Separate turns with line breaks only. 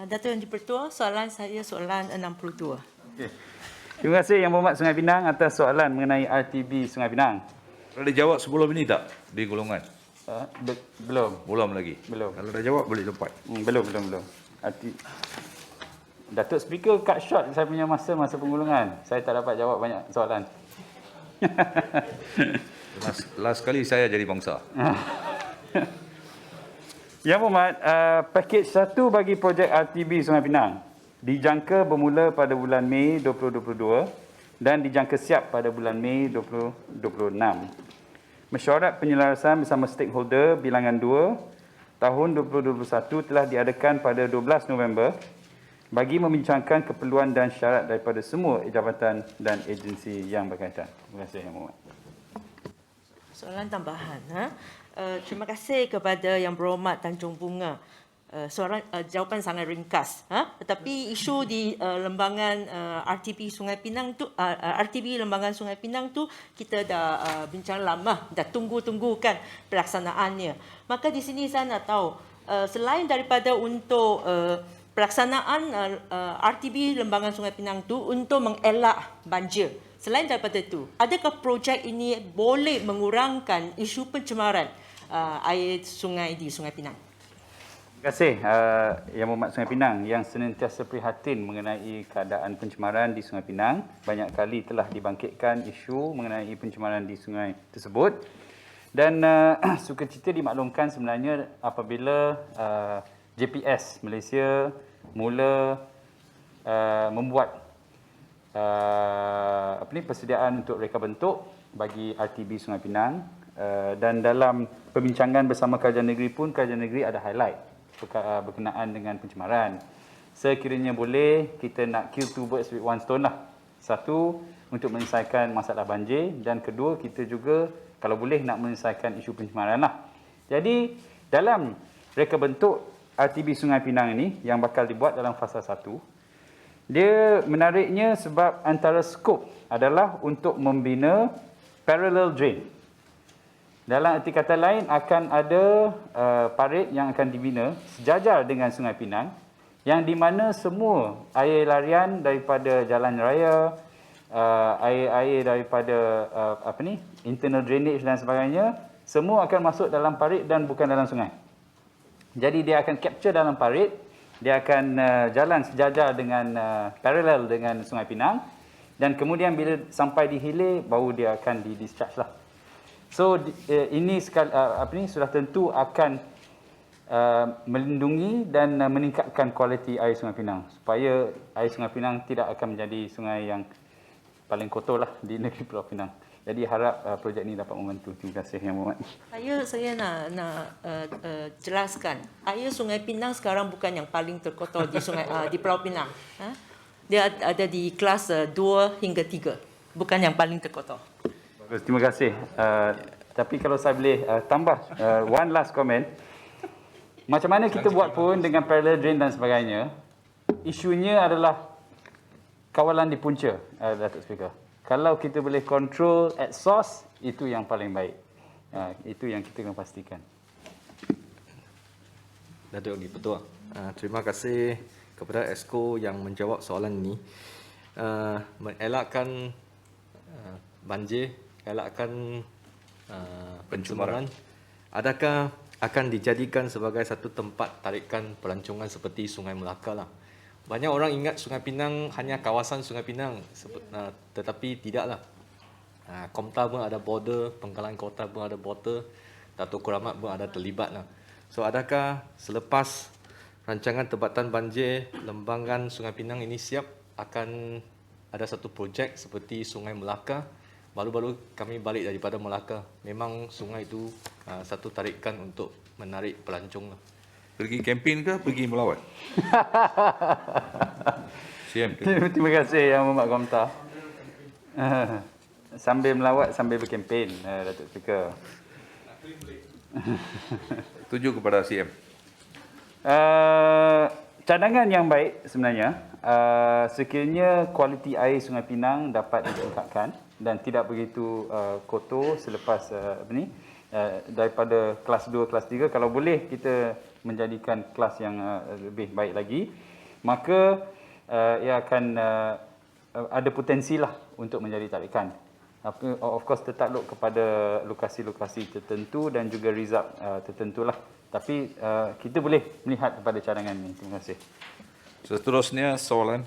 Datuk Yang di-Pertua, soalan saya soalan 62.
Okay. Terima kasih Yang Berhormat Sungai Pinang atas soalan mengenai RTB Sungai Pinang.
Kalau dijawab sebelum ini tak di golongan?
Belum.
Belum lagi?
Belum.
Kalau dah jawab boleh lompat.
Belum. Datuk Speaker cut short saya punya masa penggulungan. Saya tak dapat jawab banyak soalan.
Last kali saya jadi bangsa.
Yang Berhormat, pakej 1 bagi projek RTB Sungai Pinang dijangka bermula pada bulan Mei 2022 dan dijangka siap pada bulan Mei 2026. Mesyuarat penyelarasan bersama stakeholder bilangan 2 tahun 2021 telah diadakan pada 12 November bagi membincangkan keperluan dan syarat daripada semua jabatan dan agensi yang berkaitan. Terima kasih Yang Berhormat.
Soalan tambahan. Terima kasih kepada Yang Berhormat Tanjung Bunga. Jawapan sangat ringkas. Tetapi isu di lembangan RTB Sungai Pinang tu, RTB Lembangan Sungai Pinang tu kita dah bincang lama, dah tunggu-tunggukan pelaksanaannya. Maka di sini saya nak tahu, selain daripada untuk pelaksanaan RTB Lembangan Sungai Pinang tu untuk mengelak banjir, selain daripada itu, adakah projek ini boleh mengurangkan isu pencemaran air sungai di Sungai Pinang?
Terima kasih Yang Berhormat Sungai Pinang yang senantiasa prihatin mengenai keadaan pencemaran di Sungai Pinang. Banyak kali telah dibangkitkan isu mengenai pencemaran di sungai tersebut. Dan sukacita dimaklumkan sebenarnya apabila JPS Malaysia mula membuat persediaan untuk reka bentuk bagi RTB Sungai Pinang, dan dalam perbincangan bersama Kerajaan Negeri pun Kerajaan Negeri ada highlight berkenaan dengan pencemaran. Sekiranya boleh, kita nak kill two birds with one stone lah. Satu, untuk menyelesaikan masalah banjir, dan kedua, kita juga kalau boleh nak menyelesaikan isu pencemaran lah. Jadi dalam reka bentuk RTB Sungai Pinang ini yang bakal dibuat dalam fasa 1, dia menariknya sebab antara skop adalah untuk membina parallel drain. Dalam arti kata lain, akan ada parit yang akan dibina sejajar dengan Sungai Pinang, yang di mana semua air larian daripada jalan raya, air-air daripada internal drainage dan sebagainya, semua akan masuk dalam parit dan bukan dalam sungai. Jadi dia akan capture dalam parit, dia akan jalan sejajar dengan parallel dengan Sungai Pinang, dan kemudian bila sampai di hilir baru dia akan di-discharge lah. So ini sudah tentu akan melindungi dan meningkatkan kualiti air Sungai Pinang, supaya air Sungai Pinang tidak akan menjadi sungai yang paling kotor lah di negeri Pulau Pinang. Jadi harap projek ini dapat membantu. Terima kasih Yang Berhormat.
Saya nak jelaskan, air Sungai Pinang sekarang bukan yang paling terkotor di di Pulau Pinang. Dia ada di kelas 2 hingga 3, bukan yang paling terkotor.
Terima kasih. Tapi kalau saya boleh tambah one last comment. Macam mana kita buat pun dengan parallel drain dan sebagainya, isunya adalah kawalan di punca, Datuk Speaker. Kalau kita boleh control at source, itu yang paling baik. Itu yang kita kena pastikan.
Datuk di-Pertua, terima kasih kepada Exco yang menjawab soalan ini. Mengelakkan banjir, elakkan pencemaran, adakah akan dijadikan sebagai satu tempat tarikan pelancongan seperti Sungai Melaka lah? Banyak orang ingat Sungai Pinang hanya kawasan Sungai Pinang, tetapi tidaklah. Komta pun ada border, Pengkalan Kota pun ada border, Datuk Kuramat pun ada terlibat lah. So adakah selepas rancangan tempatan banjir Lembangan Sungai Pinang ini siap, akan ada satu projek seperti Sungai Melaka? Baru-baru kami balik daripada Melaka. Memang sungai itu satu tarikan untuk menarik pelancong.
Pergi kempen ke pergi melawat? CM.
Terima kasih Yang Berhormat Komta. Sambil melawat, sambil berkempen, Datuk Speaker.
Tuju kepada CM.
Cadangan yang baik sebenarnya, sekiranya kualiti air Sungai Pinang dapat ditingkatkan dan tidak begitu kotor selepas daripada kelas 2, kelas 3, kalau boleh kita menjadikan kelas yang lebih baik lagi, maka ia akan ada potensi lah untuk menjadi tarikan. Of course tertakluk kepada lokasi-lokasi tertentu dan juga result tertentu lah. Tapi kita boleh melihat kepada cadangan ini. Terima kasih.
Seterusnya soalan